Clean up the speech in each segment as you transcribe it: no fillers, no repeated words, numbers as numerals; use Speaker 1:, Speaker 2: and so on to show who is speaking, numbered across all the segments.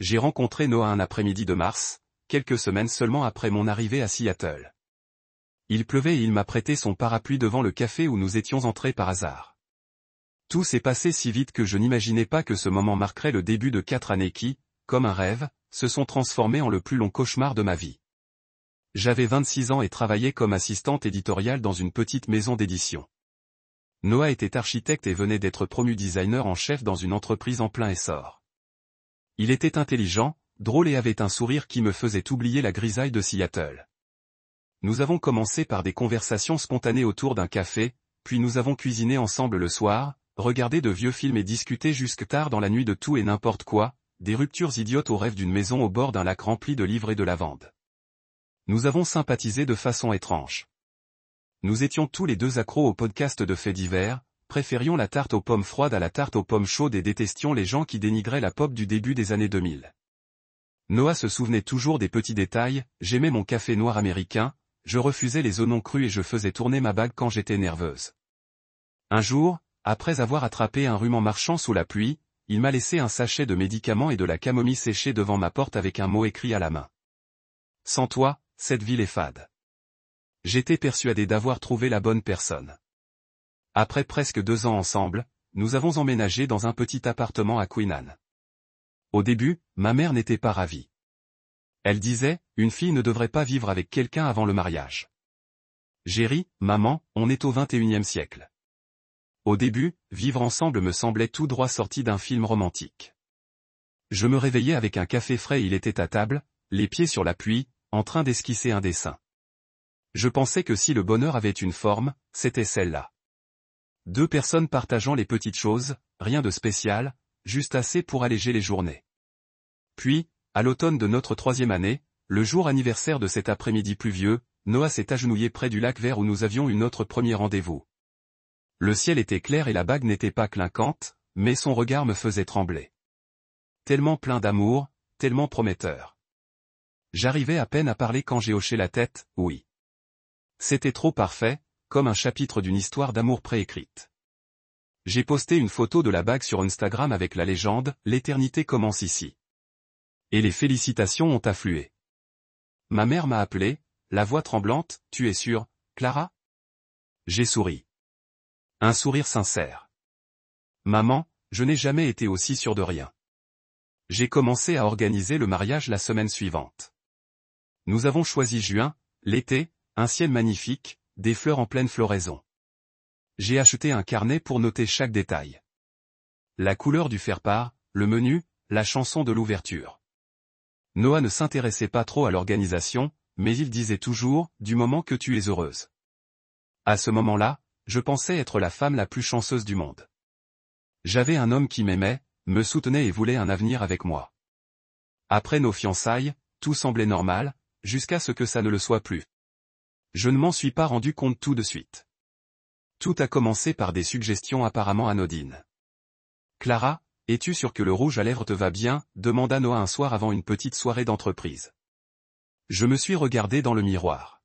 Speaker 1: j'ai rencontré Noah un après-midi de mars, quelques semaines seulement après mon arrivée à Seattle. Il pleuvait et il m'a prêté son parapluie devant le café où nous étions entrés par hasard. Tout s'est passé si vite que je n'imaginais pas que ce moment marquerait le début de 4 années qui, comme un rêve, se sont transformées en le plus long cauchemar de ma vie. J'avais 26 ans et travaillais comme assistante éditoriale dans une petite maison d'édition. Noah était architecte et venait d'être promu designer en chef dans une entreprise en plein essor. Il était intelligent, drôle et avait un sourire qui me faisait oublier la grisaille de Seattle. Nous avons commencé par des conversations spontanées autour d'un café, puis nous avons cuisiné ensemble le soir, regardé de vieux films et discuté jusque tard dans la nuit de tout et n'importe quoi, des ruptures idiotes au rêve d'une maison au bord d'un lac rempli de livres et de lavande. Nous avons sympathisé de façon étrange. Nous étions tous les deux accros aux podcasts de faits divers, préférions la tarte aux pommes froides à la tarte aux pommes chaudes et détestions les gens qui dénigraient la pop du début des années 2000. Noah se souvenait toujours des petits détails, j'aimais mon café noir américain, je refusais les oignons crus et je faisais tourner ma bague quand j'étais nerveuse. Un jour, après avoir attrapé un rhume en marchant sous la pluie, il m'a laissé un sachet de médicaments et de la camomille séchée devant ma porte avec un mot écrit à la main. Sans toi, cette ville est fade. J'étais persuadé d'avoir trouvé la bonne personne. Après presque 2 ans ensemble, nous avons emménagé dans un petit appartement à Queenan. Au début, ma mère n'était pas ravie. Elle disait, une fille ne devrait pas vivre avec quelqu'un avant le mariage. J'ai ri, maman, on est au XXIe siècle. Au début, vivre ensemble me semblait tout droit sorti d'un film romantique. Je me réveillais avec un café frais et il était à table, les pieds sur l'appui, en train d'esquisser un dessin. Je pensais que si le bonheur avait une forme, c'était celle-là. 2 personnes partageant les petites choses, rien de spécial, juste assez pour alléger les journées. Puis, à l'automne de notre 3e année, le jour anniversaire de cet après-midi pluvieux, Noah s'est agenouillé près du lac vert où nous avions eu notre premier rendez-vous. Le ciel était clair et la bague n'était pas clinquante, mais son regard me faisait trembler. Tellement plein d'amour, tellement prometteur. J'arrivais à peine à parler quand j'ai hoché la tête, oui. C'était trop parfait, comme un chapitre d'une histoire d'amour préécrite. J'ai posté une photo de la bague sur Instagram avec la légende « L'éternité commence ici ». Et les félicitations ont afflué. Ma mère m'a appelé, la voix tremblante, « Tu es sûre, Clara ?» J'ai souri. Un sourire sincère. Maman, je n'ai jamais été aussi sûr de rien. J'ai commencé à organiser le mariage la semaine suivante. Nous avons choisi juin, l'été, un ciel magnifique, des fleurs en pleine floraison. J'ai acheté un carnet pour noter chaque détail. La couleur du faire-part, le menu, la chanson de l'ouverture. Noah ne s'intéressait pas trop à l'organisation, mais il disait toujours, du moment que tu es heureuse. À ce moment-là, je pensais être la femme la plus chanceuse du monde. J'avais un homme qui m'aimait, me soutenait et voulait un avenir avec moi. Après nos fiançailles, tout semblait normal, jusqu'à ce que ça ne le soit plus. Je ne m'en suis pas rendu compte tout de suite. Tout a commencé par des suggestions apparemment anodines. « Clara, es-tu sûre que le rouge à lèvres te va bien ?» demanda Noah un soir avant une petite soirée d'entreprise. Je me suis regardé dans le miroir.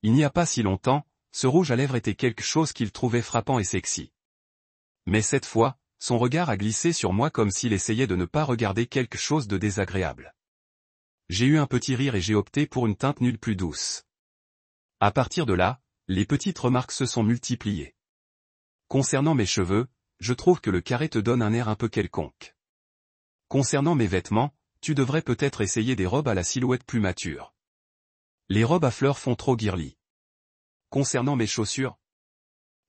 Speaker 1: Il n'y a pas si longtemps, ce rouge à lèvres était quelque chose qu'il trouvait frappant et sexy. Mais cette fois, son regard a glissé sur moi comme s'il essayait de ne pas regarder quelque chose de désagréable. J'ai eu un petit rire et j'ai opté pour une teinte nude plus douce. À partir de là, les petites remarques se sont multipliées. Concernant mes cheveux, je trouve que le carré te donne un air un peu quelconque. Concernant mes vêtements, tu devrais peut-être essayer des robes à la silhouette plus mature. Les robes à fleurs font trop girly. Concernant mes chaussures,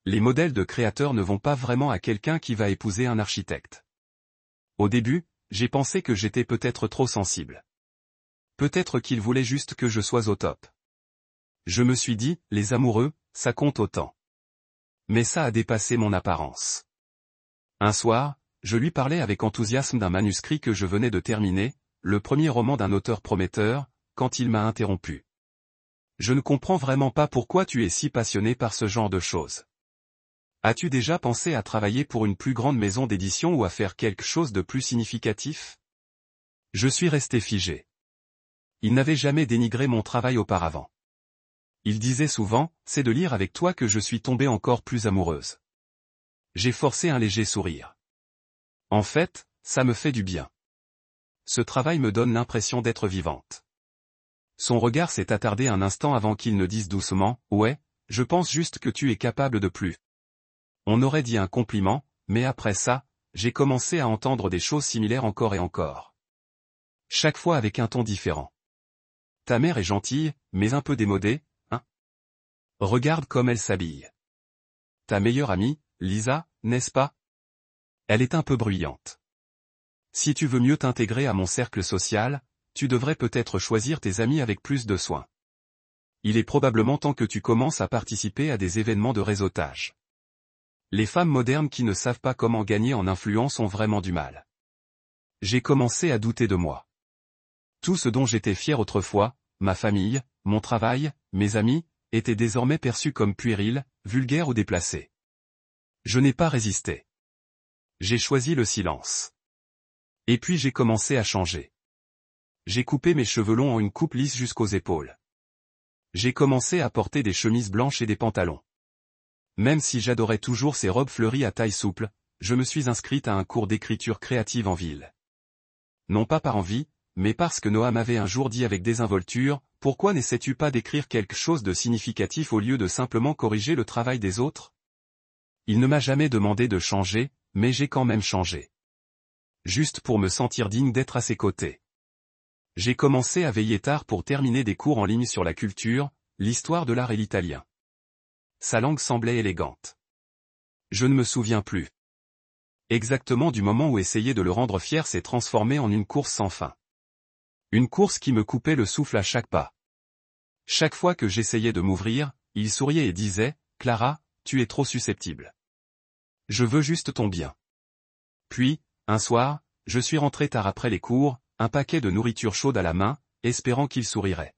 Speaker 1: les modèles de créateurs ne vont pas vraiment à quelqu'un qui va épouser un architecte. Au début, j'ai pensé que j'étais peut-être trop sensible. Peut-être qu'il voulait juste que je sois au top. Je me suis dit, les amoureux, ça compte autant. Mais ça a dépassé mon apparence. Un soir, je lui parlais avec enthousiasme d'un manuscrit que je venais de terminer, le premier roman d'un auteur prometteur, quand il m'a interrompu. Je ne comprends vraiment pas pourquoi tu es si passionné par ce genre de choses. As-tu déjà pensé à travailler pour une plus grande maison d'édition ou à faire quelque chose de plus significatif? Je suis resté figé. Il n'avait jamais dénigré mon travail auparavant. Il disait souvent, c'est de lire avec toi que je suis tombée encore plus amoureuse. J'ai forcé un léger sourire. En fait, ça me fait du bien. Ce travail me donne l'impression d'être vivante. Son regard s'est attardé un instant avant qu'il ne dise doucement, « Ouais, je pense juste que tu es capable de plus. » On aurait dit un compliment, mais après ça, j'ai commencé à entendre des choses similaires encore et encore. Chaque fois avec un ton différent. Ta mère est gentille, mais un peu démodée, hein? Regarde comme elle s'habille. Ta meilleure amie, Lisa, n'est-ce pas? Elle est un peu bruyante. Si tu veux mieux t'intégrer à mon cercle social, tu devrais peut-être choisir tes amis avec plus de soin. Il est probablement temps que tu commences à participer à des événements de réseautage. Les femmes modernes qui ne savent pas comment gagner en influence ont vraiment du mal. J'ai commencé à douter de moi. Tout ce dont j'étais fier autrefois, ma famille, mon travail, mes amis, était désormais perçu comme puéril, vulgaire ou déplacé. Je n'ai pas résisté. J'ai choisi le silence. Et puis j'ai commencé à changer. J'ai coupé mes cheveux longs en une coupe lisse jusqu'aux épaules. J'ai commencé à porter des chemises blanches et des pantalons. Même si j'adorais toujours ces robes fleuries à taille souple, je me suis inscrite à un cours d'écriture créative en ville. Non pas par envie, mais parce que Noah m'avait un jour dit avec désinvolture, « Pourquoi n'essaies-tu pas d'écrire quelque chose de significatif au lieu de simplement corriger le travail des autres ?» Il ne m'a jamais demandé de changer, mais j'ai quand même changé. Juste pour me sentir digne d'être à ses côtés. J'ai commencé à veiller tard pour terminer des cours en ligne sur la culture, l'histoire de l'art et l'italien. Sa langue semblait élégante. Je ne me souviens plus exactement du moment où essayer de le rendre fier s'est transformé en une course sans fin. Une course qui me coupait le souffle à chaque pas. Chaque fois que j'essayais de m'ouvrir, il souriait et disait, « Clara, tu es trop susceptible. Je veux juste ton bien. » Puis, un soir, je suis rentré tard après les cours, un paquet de nourriture chaude à la main, espérant qu'il sourirait.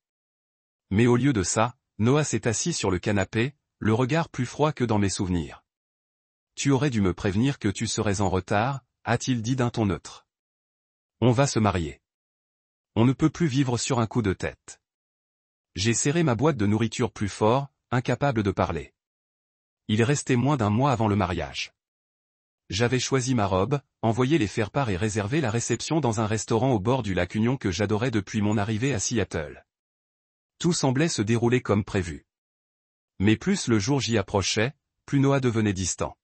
Speaker 1: Mais au lieu de ça, Noah s'est assis sur le canapé, le regard plus froid que dans mes souvenirs. « Tu aurais dû me prévenir que tu serais en retard, » a-t-il dit d'un ton neutre. « On va se marier. On ne peut plus vivre sur un coup de tête. » J'ai serré ma boîte de nourriture plus fort, incapable de parler. Il restait moins d'un mois avant le mariage. J'avais choisi ma robe, envoyé les faire-part et réservé la réception dans un restaurant au bord du lac Union que j'adorais depuis mon arrivée à Seattle. Tout semblait se dérouler comme prévu. Mais plus le jour J approchait, plus Noah devenait distant.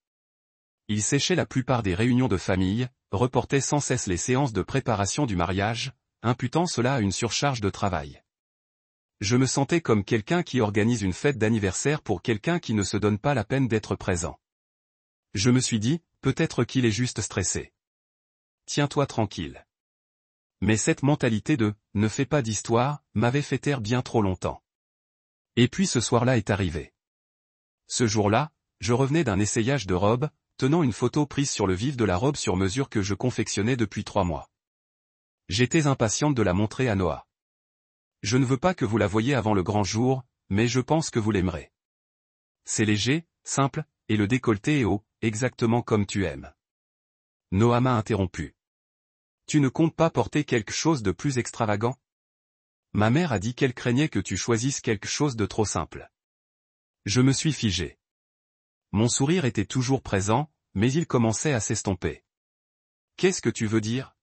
Speaker 1: Il séchait la plupart des réunions de famille, reportait sans cesse les séances de préparation du mariage, imputant cela à une surcharge de travail. Je me sentais comme quelqu'un qui organise une fête d'anniversaire pour quelqu'un qui ne se donne pas la peine d'être présent. Je me suis dit, peut-être qu'il est juste stressé. Tiens-toi tranquille. Mais cette mentalité de « ne fais pas d'histoire » m'avait fait taire bien trop longtemps. Et puis ce soir-là est arrivé. Ce jour-là, je revenais d'un essayage de robe, tenant une photo prise sur le vif de la robe sur mesure que je confectionnais depuis 3 mois. J'étais impatiente de la montrer à Noah. Je ne veux pas que vous la voyiez avant le grand jour, mais je pense que vous l'aimerez. C'est léger, simple, et le décolleté est haut, exactement comme tu aimes. Noah m'a interrompu. Tu ne comptes pas porter quelque chose de plus extravagant? Ma mère a dit qu'elle craignait que tu choisisses quelque chose de trop simple. Je me suis figé. Mon sourire était toujours présent, mais il commençait à s'estomper. Qu'est-ce que tu veux dire?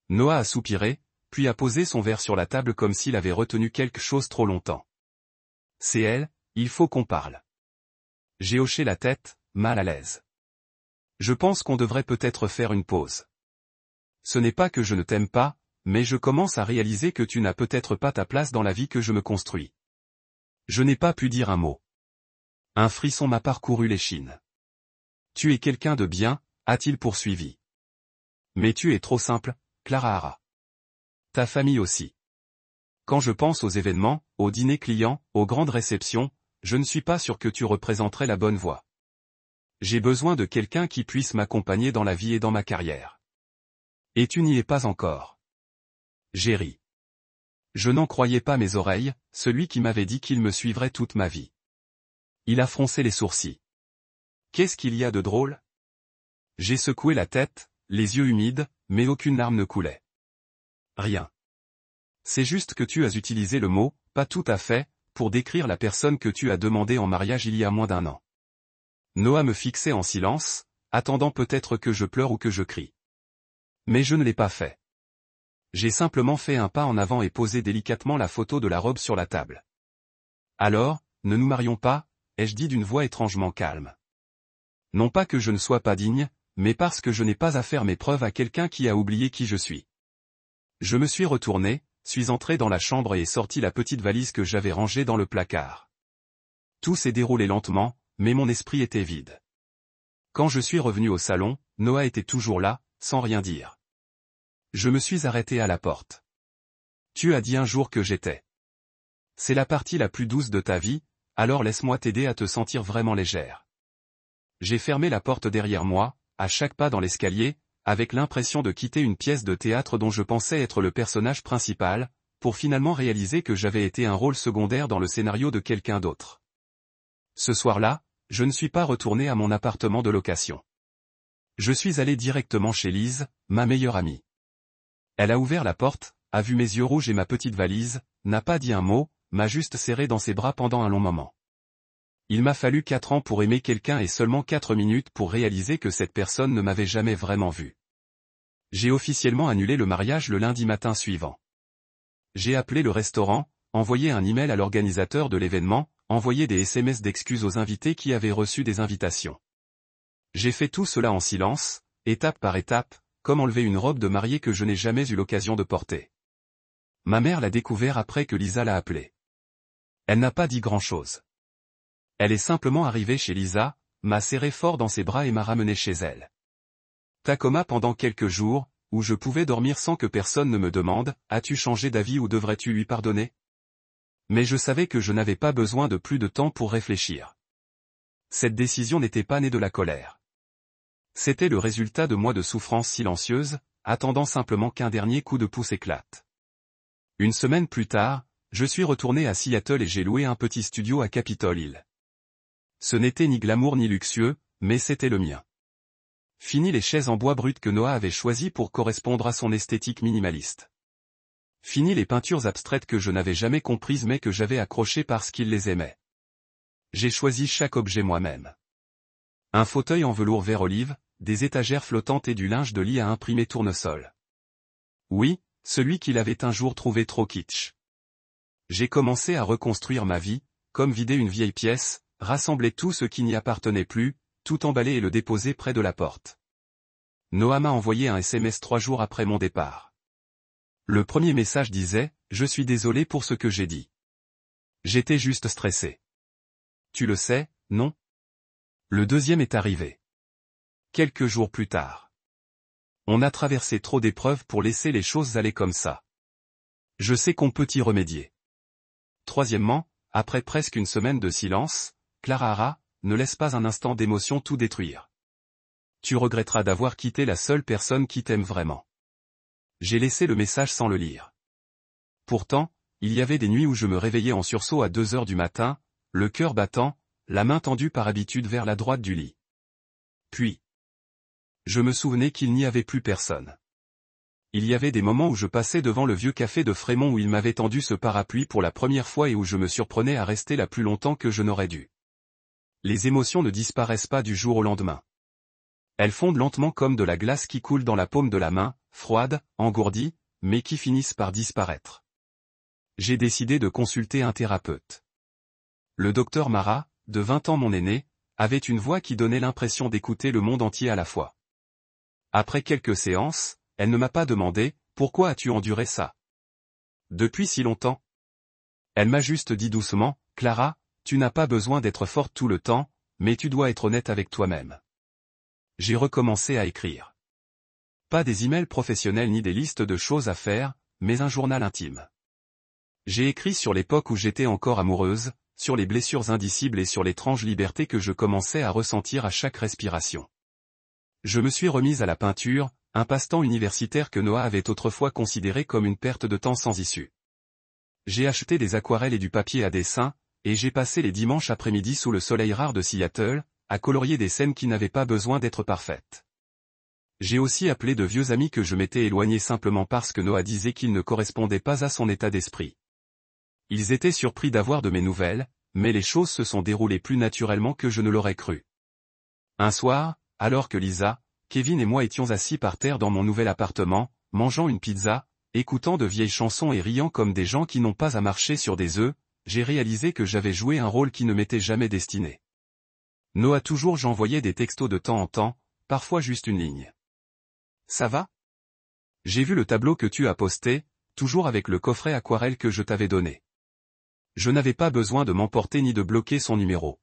Speaker 1: Noah a soupiré, puis a posé son verre sur la table comme s'il avait retenu quelque chose trop longtemps. C'est elle, il faut qu'on parle. J'ai hoché la tête, mal à l'aise. Je pense qu'on devrait peut-être faire une pause. Ce n'est pas que je ne t'aime pas, mais je commence à réaliser que tu n'as peut-être pas ta place dans la vie que je me construis. Je n'ai pas pu dire un mot. Un frisson m'a parcouru l'échine. Tu es quelqu'un de bien, a-t-il poursuivi. Mais tu es trop simple, Clara Hara. Ta famille aussi. Quand je pense aux événements, aux dîners clients, aux grandes réceptions, je ne suis pas sûr que tu représenterais la bonne voie. J'ai besoin de quelqu'un qui puisse m'accompagner dans la vie et dans ma carrière. Et tu n'y es pas encore. J'ai ri. Je n'en croyais pas mes oreilles, celui qui m'avait dit qu'il me suivrait toute ma vie. Il a froncé les sourcils. Qu'est-ce qu'il y a de drôle? J'ai secoué la tête, les yeux humides, mais aucune larme ne coulait. Rien. C'est juste que tu as utilisé le mot, pas tout à fait, pour décrire la personne que tu as demandé en mariage il y a moins d'1 an. Noah me fixait en silence, attendant peut-être que je pleure ou que je crie. Mais je ne l'ai pas fait. J'ai simplement fait un pas en avant et posé délicatement la photo de la robe sur la table. Alors, ne nous marions pas, ai-je dit d'une voix étrangement calme. Non pas que je ne sois pas digne, mais parce que je n'ai pas à faire mes preuves à quelqu'un qui a oublié qui je suis. Je me suis retourné, suis entré dans la chambre et sorti la petite valise que j'avais rangée dans le placard. Tout s'est déroulé lentement, mais mon esprit était vide. Quand je suis revenu au salon, Noah était toujours là, sans rien dire. Je me suis arrêté à la porte. Tu as dit un jour que j'étais. C'est la partie la plus douce de ta vie, alors laisse-moi t'aider à te sentir vraiment légère. J'ai fermé la porte derrière moi, à chaque pas dans l'escalier, avec l'impression de quitter une pièce de théâtre dont je pensais être le personnage principal, pour finalement réaliser que j'avais été un rôle secondaire dans le scénario de quelqu'un d'autre. Ce soir-là, je ne suis pas retourné à mon appartement de location. Je suis allé directement chez Lise, ma meilleure amie. Elle a ouvert la porte, a vu mes yeux rouges et ma petite valise, n'a pas dit un mot, m'a juste serré dans ses bras pendant un long moment. Il m'a fallu 4 ans pour aimer quelqu'un et seulement 4 minutes pour réaliser que cette personne ne m'avait jamais vraiment vu. J'ai officiellement annulé le mariage le lundi matin suivant. J'ai appelé le restaurant, envoyé un email à l'organisateur de l'événement, envoyé des SMS d'excuses aux invités qui avaient reçu des invitations. J'ai fait tout cela en silence, étape par étape, comme enlever une robe de mariée que je n'ai jamais eu l'occasion de porter. Ma mère l'a découvert après que Lisa l'a appelée. Elle n'a pas dit grand-chose. Elle est simplement arrivée chez Lisa, m'a serré fort dans ses bras et m'a ramené chez elle. Tacoma pendant quelques jours, où je pouvais dormir sans que personne ne me demande « As-tu changé d'avis ou devrais-tu lui pardonner ?» Mais je savais que je n'avais pas besoin de plus de temps pour réfléchir. Cette décision n'était pas née de la colère. C'était le résultat de mois de souffrance silencieuse, attendant simplement qu'un dernier coup de pouce éclate. Une semaine plus tard, je suis retourné à Seattle et j'ai loué un petit studio à Capitol Hill. Ce n'était ni glamour ni luxueux, mais c'était le mien. Fini les chaises en bois brut que Noah avait choisies pour correspondre à son esthétique minimaliste. Fini les peintures abstraites que je n'avais jamais comprises mais que j'avais accrochées parce qu'il les aimait. J'ai choisi chaque objet moi-même. Un fauteuil en velours vert olive, des étagères flottantes et du linge de lit à imprimer tournesol. Oui, celui qu'il avait un jour trouvé trop kitsch. J'ai commencé à reconstruire ma vie, comme vider une vieille pièce, rassembler tout ce qui n'y appartenait plus, tout emballer et le déposer près de la porte. Noah m'a envoyé un SMS 3 jours après mon départ. Le premier message disait « Je suis désolé pour ce que j'ai dit. J'étais juste stressé. » Tu le sais, non ? Le deuxième est arrivé. Quelques jours plus tard. On a traversé trop d'épreuves pour laisser les choses aller comme ça. Je sais qu'on peut y remédier. Troisièmement, après presque une semaine de silence, Clara, ne laisse pas un instant d'émotion tout détruire. Tu regretteras d'avoir quitté la seule personne qui t'aime vraiment. J'ai laissé le message sans le lire. Pourtant, il y avait des nuits où je me réveillais en sursaut à 2 heures du matin, le cœur battant, la main tendue par habitude vers la droite du lit. Puis, je me souvenais qu'il n'y avait plus personne. Il y avait des moments où je passais devant le vieux café de Frémont où il m'avait tendu ce parapluie pour la première fois et où je me surprenais à rester là plus longtemps que je n'aurais dû. Les émotions ne disparaissent pas du jour au lendemain. Elles fondent lentement comme de la glace qui coule dans la paume de la main, froide, engourdie, mais qui finissent par disparaître. J'ai décidé de consulter un thérapeute. Le docteur Mara, de 20 ans mon aîné, avait une voix qui donnait l'impression d'écouter le monde entier à la fois. Après quelques séances, elle ne m'a pas demandé « Pourquoi as-tu enduré ça ? Depuis si longtemps ?» Elle m'a juste dit doucement « Clara, tu n'as pas besoin d'être forte tout le temps, mais tu dois être honnête avec toi-même. » J'ai recommencé à écrire. Pas des emails professionnels ni des listes de choses à faire, mais un journal intime. J'ai écrit sur l'époque où j'étais encore amoureuse, sur les blessures indicibles et sur l'étrange liberté que je commençais à ressentir à chaque respiration. Je me suis remise à la peinture, un passe-temps universitaire que Noah avait autrefois considéré comme une perte de temps sans issue. J'ai acheté des aquarelles et du papier à dessin, et j'ai passé les dimanches après-midi sous le soleil rare de Seattle, à colorier des scènes qui n'avaient pas besoin d'être parfaites. J'ai aussi appelé de vieux amis que je m'étais éloigné simplement parce que Noah disait qu'ils ne correspondaient pas à son état d'esprit. Ils étaient surpris d'avoir de mes nouvelles, mais les choses se sont déroulées plus naturellement que je ne l'aurais cru. Un soir, alors que Lisa, Kevin et moi étions assis par terre dans mon nouvel appartement, mangeant une pizza, écoutant de vieilles chansons et riant comme des gens qui n'ont pas à marcher sur des œufs, j'ai réalisé que j'avais joué un rôle qui ne m'était jamais destiné. Noah toujours j'envoyais des textos de temps en temps, parfois juste une ligne. Ça va? J'ai vu le tableau que tu as posté, toujours avec le coffret aquarelle que je t'avais donné. Je n'avais pas besoin de m'emporter ni de bloquer son numéro.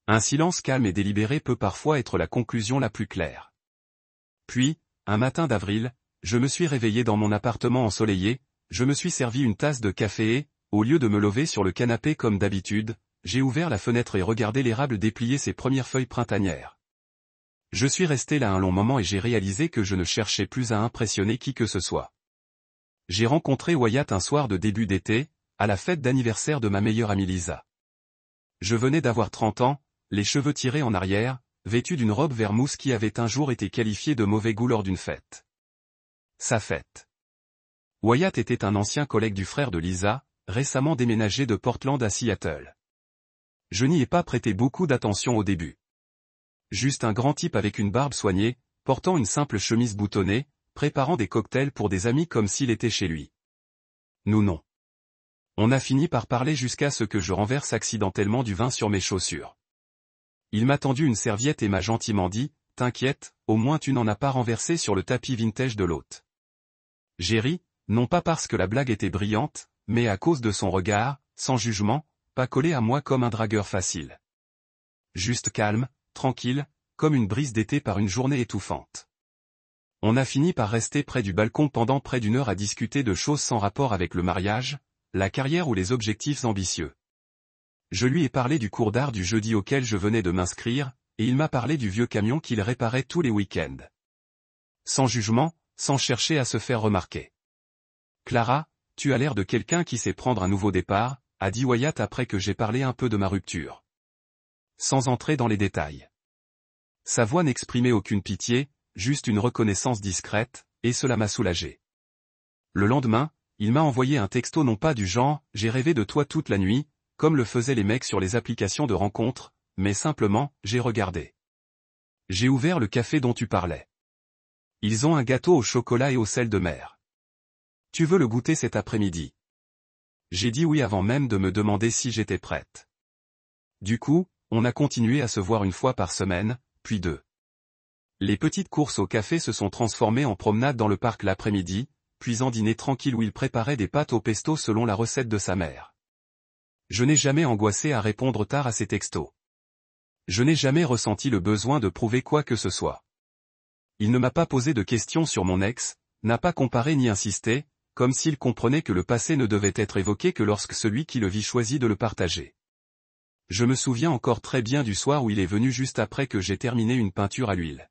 Speaker 1: Un silence calme et délibéré peut parfois être la conclusion la plus claire. Puis, un matin d'avril, je me suis réveillé dans mon appartement ensoleillé, je me suis servi une tasse de café et, au lieu de me lever sur le canapé comme d'habitude, j'ai ouvert la fenêtre et regardé l'érable déplier ses premières feuilles printanières. Je suis resté là un long moment et j'ai réalisé que je ne cherchais plus à impressionner qui que ce soit. J'ai rencontré Wyatt un soir de début d'été, à la fête d'anniversaire de ma meilleure amie Lisa. Je venais d'avoir 30 ans, les cheveux tirés en arrière, vêtu d'une robe vert mousse qui avait un jour été qualifiée de mauvais goût lors d'une fête. Sa fête. Wyatt était un ancien collègue du frère de Lisa, récemment déménagé de Portland à Seattle. Je n'y ai pas prêté beaucoup d'attention au début. Juste un grand type avec une barbe soignée, portant une simple chemise boutonnée, préparant des cocktails pour des amis comme s'il était chez lui. Nous non. On a fini par parler jusqu'à ce que je renverse accidentellement du vin sur mes chaussures. Il m'a tendu une serviette et m'a gentiment dit, « T'inquiète, au moins tu n'en as pas renversé sur le tapis vintage de l'hôte. » J'ai ri, non pas parce que la blague était brillante, mais à cause de son regard, sans jugement, pas collé à moi comme un dragueur facile. Juste calme, tranquille, comme une brise d'été par une journée étouffante. On a fini par rester près du balcon pendant près d'1 heure à discuter de choses sans rapport avec le mariage, la carrière ou les objectifs ambitieux. Je lui ai parlé du cours d'art du jeudi auquel je venais de m'inscrire, et il m'a parlé du vieux camion qu'il réparait tous les week-ends. Sans jugement, sans chercher à se faire remarquer. Clara, tu as l'air de quelqu'un qui sait prendre un nouveau départ, a dit Wyatt après que j'ai parlé un peu de ma rupture. Sans entrer dans les détails. Sa voix n'exprimait aucune pitié, juste une reconnaissance discrète, et cela m'a soulagé. Le lendemain, il m'a envoyé un texto non pas du genre « J'ai rêvé de toi toute la nuit », comme le faisaient les mecs sur les applications de rencontres, mais simplement « J'ai regardé. J'ai ouvert le café dont tu parlais. Ils ont un gâteau au chocolat et au sel de mer. Tu veux le goûter cet après-midi ?» J'ai dit oui avant même de me demander si j'étais prête. Du coup, on a continué à se voir 1 fois par semaine, puis 2. Les petites courses au café se sont transformées en promenade dans le parc l'après-midi, puis en dîner tranquille où il préparait des pâtes au pesto selon la recette de sa mère. Je n'ai jamais angoissé à répondre tard à ses textos. Je n'ai jamais ressenti le besoin de prouver quoi que ce soit. Il ne m'a pas posé de questions sur mon ex, n'a pas comparé ni insisté, comme s'il comprenait que le passé ne devait être évoqué que lorsque celui qui le vit choisit de le partager. Je me souviens encore très bien du soir où il est venu juste après que j'ai terminé une peinture à l'huile.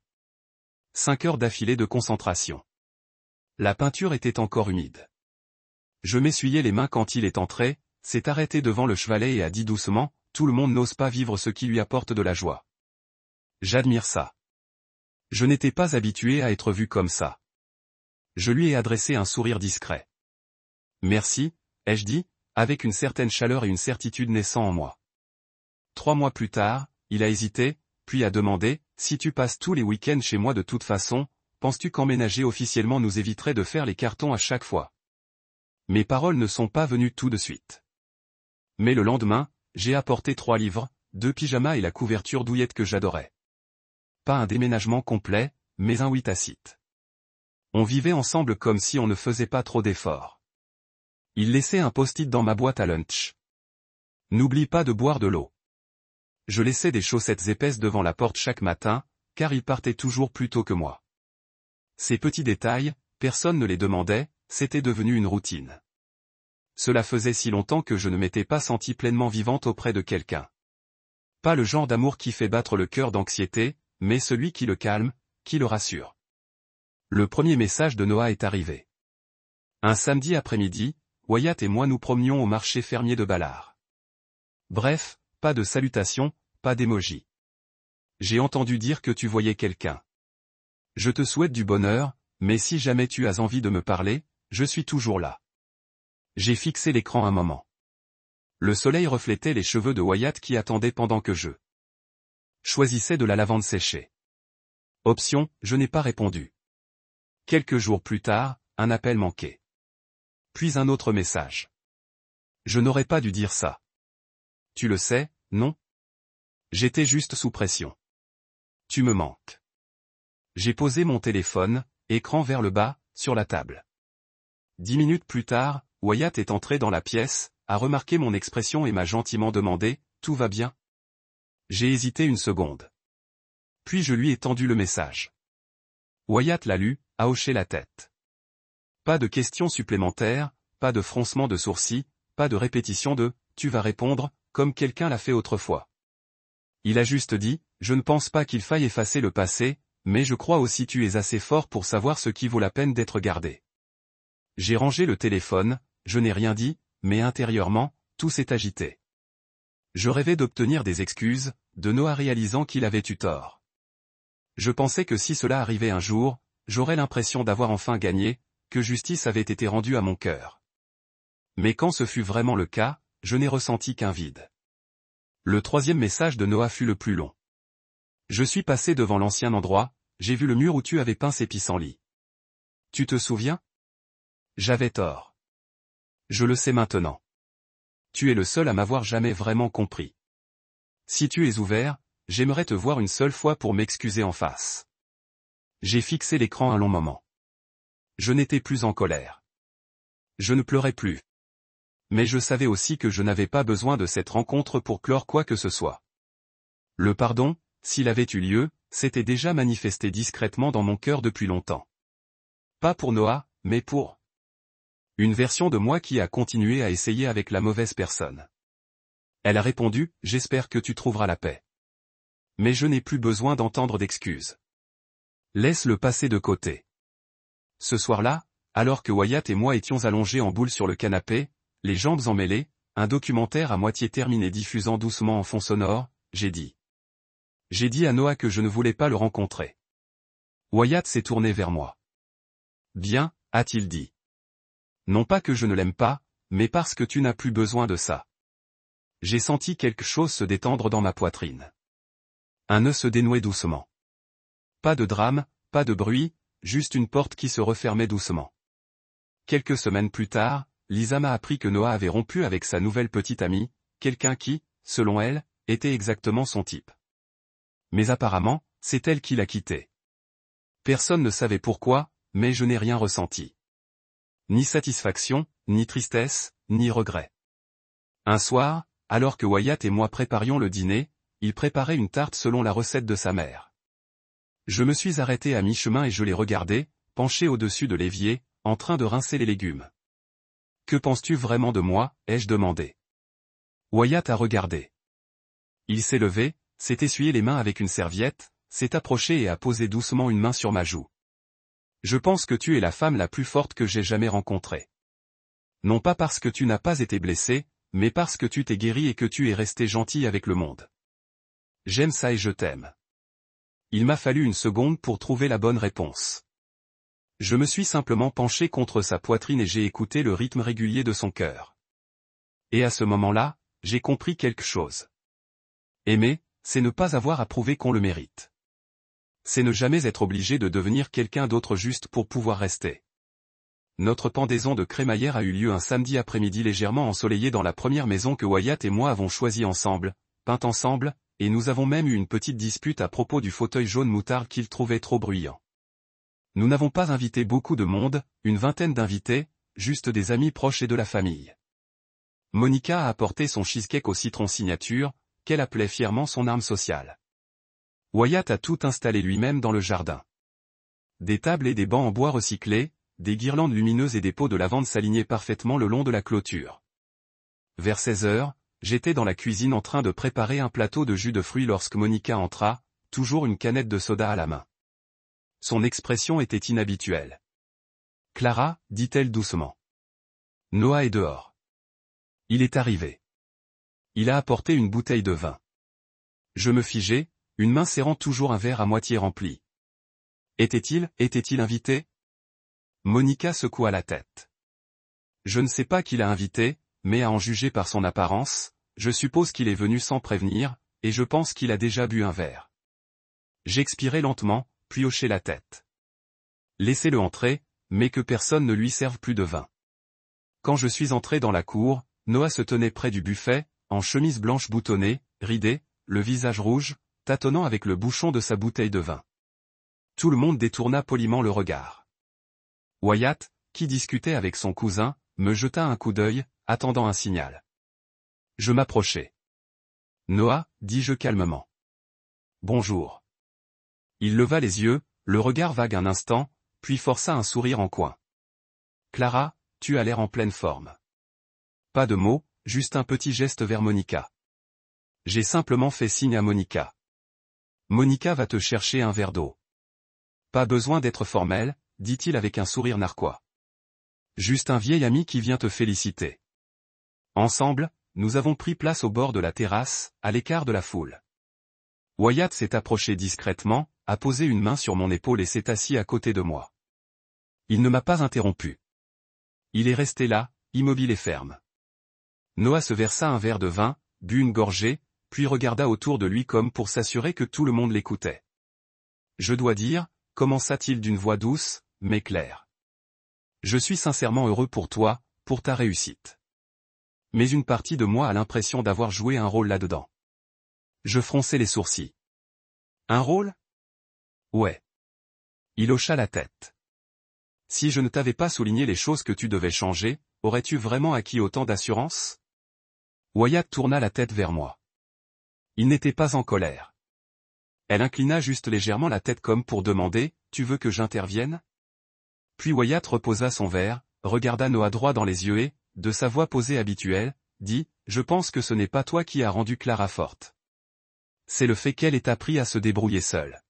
Speaker 1: 5 heures d'affilée de concentration. La peinture était encore humide. Je m'essuyais les mains quand il est entré, s'est arrêté devant le chevalet et a dit doucement, « Tout le monde n'ose pas vivre ce qui lui apporte de la joie. » J'admire ça. Je n'étais pas habitué à être vu comme ça. Je lui ai adressé un sourire discret. « Merci, » ai-je dit, avec une certaine chaleur et une certitude naissant en moi. 3 mois plus tard, il a hésité, puis a demandé, « Si tu passes tous les week-ends chez moi de toute façon, penses-tu qu'emménager officiellement nous éviterait de faire les cartons à chaque fois ?» Mes paroles ne sont pas venues tout de suite. Mais le lendemain, j'ai apporté 3 livres, 2 pyjamas et la couverture douillette que j'adorais. Pas un déménagement complet, mais un oui tacite. On vivait ensemble comme si on ne faisait pas trop d'efforts. Il laissait un post-it dans ma boîte à lunch. N'oublie pas de boire de l'eau. Je laissais des chaussettes épaisses devant la porte chaque matin, car il partait toujours plus tôt que moi. Ces petits détails, personne ne les demandait, c'était devenu une routine. Cela faisait si longtemps que je ne m'étais pas sentie pleinement vivante auprès de quelqu'un. Pas le genre d'amour qui fait battre le cœur d'anxiété, mais celui qui le calme, qui le rassure. Le premier message de Noah est arrivé. Un samedi après-midi, Wyatt et moi nous promenions au marché fermier de Ballard. Bref, pas de salutations, pas d'émoji. J'ai entendu dire que tu voyais quelqu'un. Je te souhaite du bonheur, mais si jamais tu as envie de me parler, je suis toujours là. J'ai fixé l'écran un moment. Le soleil reflétait les cheveux de Wyatt qui attendaient pendant que je choisissais de la lavande séchée. Option, je n'ai pas répondu. Quelques jours plus tard, un appel manqué. Puis un autre message. Je n'aurais pas dû dire ça. Tu le sais, non? J'étais juste sous pression. Tu me manques. J'ai posé mon téléphone, écran vers le bas, sur la table. 10 minutes plus tard, Wyatt est entré dans la pièce, a remarqué mon expression et m'a gentiment demandé « Tout va bien ?» J'ai hésité une seconde. Puis je lui ai tendu le message. Wyatt l'a lu, a hoché la tête. Pas de questions supplémentaires, pas de froncement de sourcils, pas de répétition de « Tu vas répondre » comme quelqu'un l'a fait autrefois. Il a juste dit « Je ne pense pas qu'il faille effacer le passé, mais je crois aussi tu es assez fort pour savoir ce qui vaut la peine d'être gardé. » J'ai rangé le téléphone, je n'ai rien dit, mais intérieurement, tout s'est agité. Je rêvais d'obtenir des excuses, de Noah réalisant qu'il avait eu tort. Je pensais que si cela arrivait un jour, j'aurais l'impression d'avoir enfin gagné, que justice avait été rendue à mon cœur. Mais quand ce fut vraiment le cas, je n'ai ressenti qu'un vide. Le troisième message de Noah fut le plus long. Je suis passé devant l'ancien endroit, j'ai vu le mur où tu avais peint ces pissenlits. Tu te souviens? J'avais tort. Je le sais maintenant. Tu es le seul à m'avoir jamais vraiment compris. Si tu es ouvert, j'aimerais te voir une seule fois pour m'excuser en face. J'ai fixé l'écran un long moment. Je n'étais plus en colère. Je ne pleurais plus. Mais je savais aussi que je n'avais pas besoin de cette rencontre pour clore quoi que ce soit. Le pardon, s'il avait eu lieu, s'était déjà manifesté discrètement dans mon cœur depuis longtemps. Pas pour Noah, mais pour une version de moi qui a continué à essayer avec la mauvaise personne. Elle a répondu, « J'espère que tu trouveras la paix. » Mais je n'ai plus besoin d'entendre d'excuses. Laisse le passé de côté. Ce soir-là, alors que Wyatt et moi étions allongés en boule sur le canapé, les jambes emmêlées, un documentaire à moitié terminé diffusant doucement en fond sonore, j'ai dit à Noah que je ne voulais pas le rencontrer. Wyatt s'est tourné vers moi. Bien, a-t-il dit. Non pas que je ne l'aime pas, mais parce que tu n'as plus besoin de ça. J'ai senti quelque chose se détendre dans ma poitrine. Un nœud se dénouait doucement. Pas de drame, pas de bruit, juste une porte qui se refermait doucement. Quelques semaines plus tard, Lisa m'a appris que Noah avait rompu avec sa nouvelle petite amie, quelqu'un qui, selon elle, était exactement son type. Mais apparemment, c'est elle qui l'a quitté. Personne ne savait pourquoi, mais je n'ai rien ressenti. Ni satisfaction, ni tristesse, ni regret. Un soir, alors que Wyatt et moi préparions le dîner, il préparait une tarte selon la recette de sa mère. Je me suis arrêté à mi-chemin et je l'ai regardé, penché au-dessus de l'évier, en train de rincer les légumes. « Que penses-tu vraiment de moi ?» ai-je demandé. Wyatt a regardé. Il s'est levé, s'est essuyé les mains avec une serviette, s'est approché et a posé doucement une main sur ma joue. Je pense que tu es la femme la plus forte que j'ai jamais rencontrée. Non pas parce que tu n'as pas été blessée, mais parce que tu t'es guérie et que tu es restée gentille avec le monde. J'aime ça et je t'aime. Il m'a fallu une seconde pour trouver la bonne réponse. Je me suis simplement penché contre sa poitrine et j'ai écouté le rythme régulier de son cœur. Et à ce moment-là, j'ai compris quelque chose. Aimer, c'est ne pas avoir à prouver qu'on le mérite. C'est ne jamais être obligé de devenir quelqu'un d'autre juste pour pouvoir rester. Notre pendaison de crémaillère a eu lieu un samedi après-midi légèrement ensoleillé dans la première maison que Wyatt et moi avons choisie ensemble, peinte ensemble, et nous avons même eu une petite dispute à propos du fauteuil jaune moutarde qu'il trouvait trop bruyant. Nous n'avons pas invité beaucoup de monde, une vingtaine d'invités, juste des amis proches et de la famille. Monica a apporté son cheesecake au citron signature, qu'elle appelait fièrement son arme sociale. Wyatt a tout installé lui-même dans le jardin. Des tables et des bancs en bois recyclé, des guirlandes lumineuses et des pots de lavande s'alignaient parfaitement le long de la clôture. Vers 16 heures, j'étais dans la cuisine en train de préparer un plateau de jus de fruits lorsque Monica entra, toujours une canette de soda à la main. Son expression était inhabituelle. « Clara, dit-elle doucement. Noah est dehors. Il est arrivé. Il a apporté une bouteille de vin. » Je me figeai, une main serrant toujours un verre à moitié rempli. Était-il invité? Monica secoua la tête. Je ne sais pas qui l'a invité, mais à en juger par son apparence, je suppose qu'il est venu sans prévenir, et je pense qu'il a déjà bu un verre. J'expirai lentement, puis hochai la tête. Laissez-le entrer, mais que personne ne lui serve plus de vin. Quand je suis entré dans la cour, Noah se tenait près du buffet, en chemise blanche boutonnée, ridée, le visage rouge, tâtonnant avec le bouchon de sa bouteille de vin. Tout le monde détourna poliment le regard. Wyatt, qui discutait avec son cousin, me jeta un coup d'œil, attendant un signal. Je m'approchai. Noah, dis-je calmement. Bonjour. Il leva les yeux, le regard vague un instant, puis força un sourire en coin. Clara, tu as l'air en pleine forme. Pas de mots, juste un petit geste vers Monica. J'ai simplement fait signe à Monica. Monica va te chercher un verre d'eau. Pas besoin d'être formel, dit-il avec un sourire narquois. Juste un vieil ami qui vient te féliciter. Ensemble, nous avons pris place au bord de la terrasse, à l'écart de la foule. Wyatt s'est approché discrètement, a posé une main sur mon épaule et s'est assis à côté de moi. Il ne m'a pas interrompu. Il est resté là, immobile et ferme. Noah se versa un verre de vin, but une gorgée, puis regarda autour de lui comme pour s'assurer que tout le monde l'écoutait. Je dois dire, commença-t-il d'une voix douce, mais claire. Je suis sincèrement heureux pour toi, pour ta réussite. Mais une partie de moi a l'impression d'avoir joué un rôle là-dedans. Je fronçai les sourcils. Un rôle? Ouais. Il hocha la tête. Si je ne t'avais pas souligné les choses que tu devais changer, aurais-tu vraiment acquis autant d'assurance? Wyatt tourna la tête vers moi. Il n'était pas en colère. Elle inclina juste légèrement la tête comme pour demander, tu veux que j'intervienne? Puis Wyatt reposa son verre, regarda Noah droit dans les yeux et, de sa voix posée habituelle, dit, je pense que ce n'est pas toi qui as rendu Clara forte. C'est le fait qu'elle ait appris à se débrouiller seule.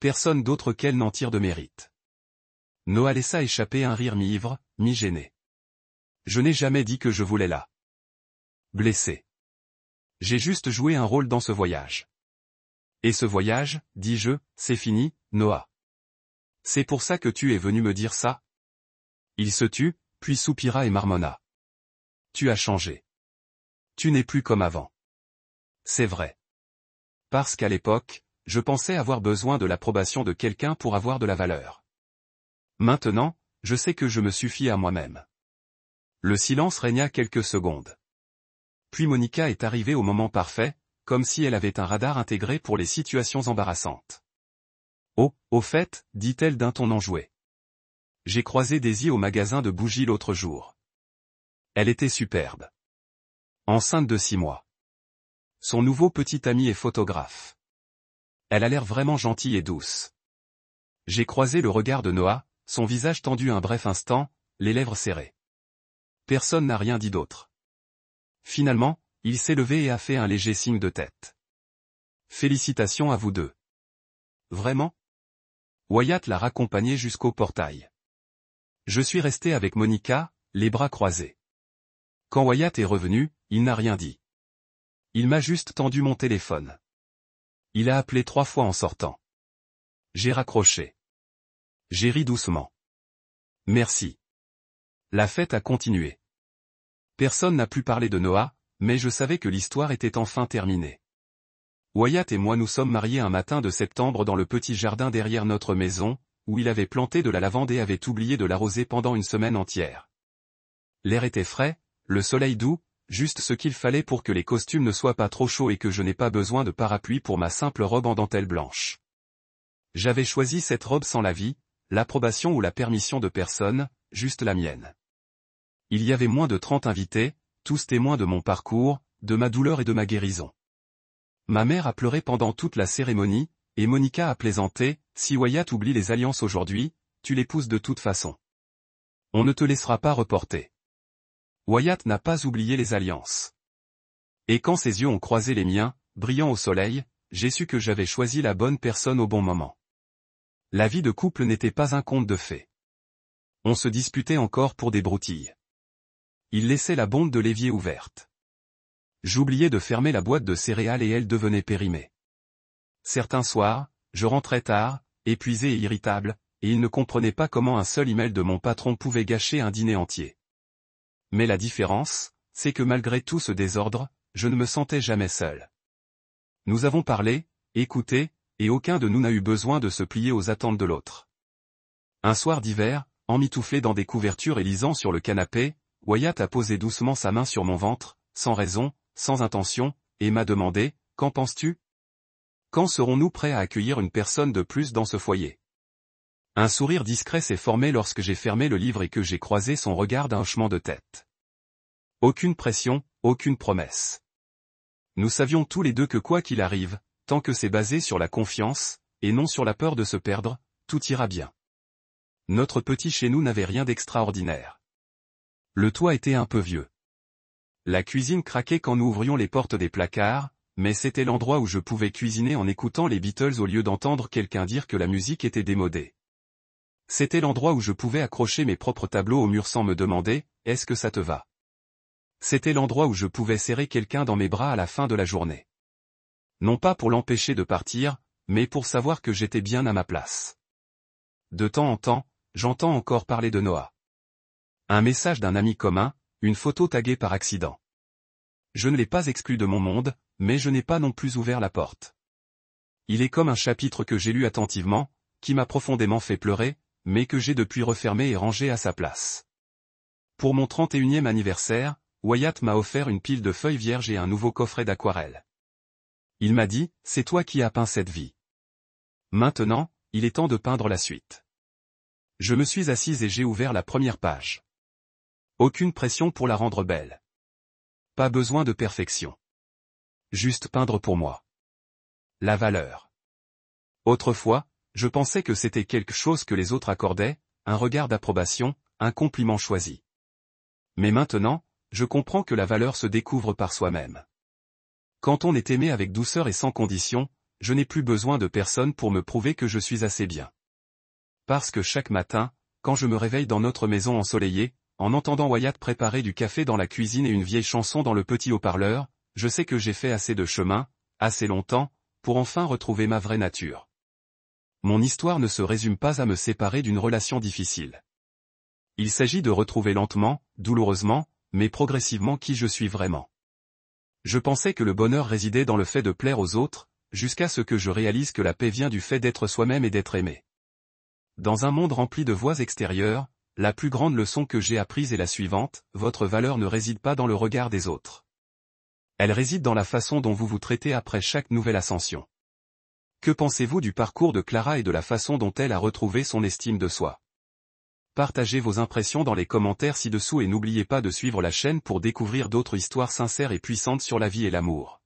Speaker 1: Personne d'autre qu'elle n'en tire de mérite. Noah laissa échapper un rire mi-ivre, mi-gêné. Je n'ai jamais dit que je voulais la blesser. J'ai juste joué un rôle dans ce voyage. Et ce voyage, dis-je, c'est fini, Noah. C'est pour ça que tu es venu me dire ça? Il se tut, puis soupira et marmonna. Tu as changé. Tu n'es plus comme avant. C'est vrai. Parce qu'à l'époque, je pensais avoir besoin de l'approbation de quelqu'un pour avoir de la valeur. Maintenant, je sais que je me suffis à moi-même. Le silence régna quelques secondes. Puis Monica est arrivée au moment parfait, comme si elle avait un radar intégré pour les situations embarrassantes. Oh, au fait, dit-elle d'un ton enjoué. J'ai croisé Daisy au magasin de bougies l'autre jour. Elle était superbe. Enceinte de 6 mois. Son nouveau petit ami est photographe. Elle a l'air vraiment gentille et douce. J'ai croisé le regard de Noah, son visage tendu un bref instant, les lèvres serrées. Personne n'a rien dit d'autre. Finalement, il s'est levé et a fait un léger signe de tête. Félicitations à vous deux. Vraiment? Wyatt l'a raccompagné jusqu'au portail. Je suis resté avec Monica, les bras croisés. Quand Wyatt est revenu, il n'a rien dit. Il m'a juste tendu mon téléphone. Il a appelé 3 fois en sortant. J'ai raccroché. J'ai ri doucement. Merci. La fête a continué. Personne n'a pu parler de Noah, mais je savais que l'histoire était enfin terminée. Wyatt et moi nous sommes mariés un matin de septembre dans le petit jardin derrière notre maison, où il avait planté de la lavande et avait oublié de l'arroser pendant une semaine entière. L'air était frais, le soleil doux, juste ce qu'il fallait pour que les costumes ne soient pas trop chauds et que je n'ai pas besoin de parapluie pour ma simple robe en dentelle blanche. J'avais choisi cette robe sans l'avis, l'approbation ou la permission de personne, juste la mienne. Il y avait moins de 30 invités, tous témoins de mon parcours, de ma douleur et de ma guérison. Ma mère a pleuré pendant toute la cérémonie, et Monica a plaisanté, si Wyatt oublie les alliances aujourd'hui, tu l'épouses de toute façon. On ne te laissera pas reporter. Wyatt n'a pas oublié les alliances. Et quand ses yeux ont croisé les miens, brillants au soleil, j'ai su que j'avais choisi la bonne personne au bon moment. La vie de couple n'était pas un conte de fées. On se disputait encore pour des broutilles. Il laissait la bonde de l'évier ouverte. J'oubliais de fermer la boîte de céréales et elle devenait périmée. Certains soirs, je rentrais tard, épuisé et irritable, et il ne comprenait pas comment un seul email de mon patron pouvait gâcher un dîner entier. Mais la différence, c'est que malgré tout ce désordre, je ne me sentais jamais seul. Nous avons parlé, écouté, et aucun de nous n'a eu besoin de se plier aux attentes de l'autre. Un soir d'hiver, emmitouflé dans des couvertures et lisant sur le canapé, Wyatt a posé doucement sa main sur mon ventre, sans raison, sans intention, et m'a demandé, « Qu'en penses-tu ? Quand serons-nous prêts à accueillir une personne de plus dans ce foyer ?» Un sourire discret s'est formé lorsque j'ai fermé le livre et que j'ai croisé son regard d'un hochement de tête. Aucune pression, aucune promesse. Nous savions tous les deux que quoi qu'il arrive, tant que c'est basé sur la confiance, et non sur la peur de se perdre, tout ira bien. Notre petit chez nous n'avait rien d'extraordinaire. Le toit était un peu vieux. La cuisine craquait quand nous ouvrions les portes des placards, mais c'était l'endroit où je pouvais cuisiner en écoutant les Beatles au lieu d'entendre quelqu'un dire que la musique était démodée. C'était l'endroit où je pouvais accrocher mes propres tableaux au mur sans me demander « Est-ce que ça te va ?» C'était l'endroit où je pouvais serrer quelqu'un dans mes bras à la fin de la journée. Non pas pour l'empêcher de partir, mais pour savoir que j'étais bien à ma place. De temps en temps, j'entends encore parler de Noah. Un message d'un ami commun, une photo taguée par accident. Je ne l'ai pas exclu de mon monde, mais je n'ai pas non plus ouvert la porte. Il est comme un chapitre que j'ai lu attentivement, qui m'a profondément fait pleurer, mais que j'ai depuis refermé et rangé à sa place. Pour mon 31e anniversaire, Wyatt m'a offert une pile de feuilles vierges et un nouveau coffret d'aquarelle. Il m'a dit, « C'est toi qui as peint cette vie. Maintenant, il est temps de peindre la suite. » Je me suis assise et j'ai ouvert la première page. Aucune pression pour la rendre belle. Pas besoin de perfection. Juste peindre pour moi. La valeur. Autrefois, je pensais que c'était quelque chose que les autres accordaient, un regard d'approbation, un compliment choisi. Mais maintenant, je comprends que la valeur se découvre par soi-même. Quand on est aimé avec douceur et sans condition, je n'ai plus besoin de personne pour me prouver que je suis assez bien. Parce que chaque matin, quand je me réveille dans notre maison ensoleillée, en entendant Wyatt préparer du café dans la cuisine et une vieille chanson dans le petit haut-parleur, je sais que j'ai fait assez de chemin, assez longtemps, pour enfin retrouver ma vraie nature. Mon histoire ne se résume pas à me séparer d'une relation difficile. Il s'agit de retrouver lentement, douloureusement, mais progressivement qui je suis vraiment. Je pensais que le bonheur résidait dans le fait de plaire aux autres, jusqu'à ce que je réalise que la paix vient du fait d'être soi-même et d'être aimé. Dans un monde rempli de voix extérieures, la plus grande leçon que j'ai apprise est la suivante, votre valeur ne réside pas dans le regard des autres. Elle réside dans la façon dont vous vous traitez après chaque nouvelle ascension. Que pensez-vous du parcours de Clara et de la façon dont elle a retrouvé son estime de soi? Partagez vos impressions dans les commentaires ci-dessous et n'oubliez pas de suivre la chaîne pour découvrir d'autres histoires sincères et puissantes sur la vie et l'amour.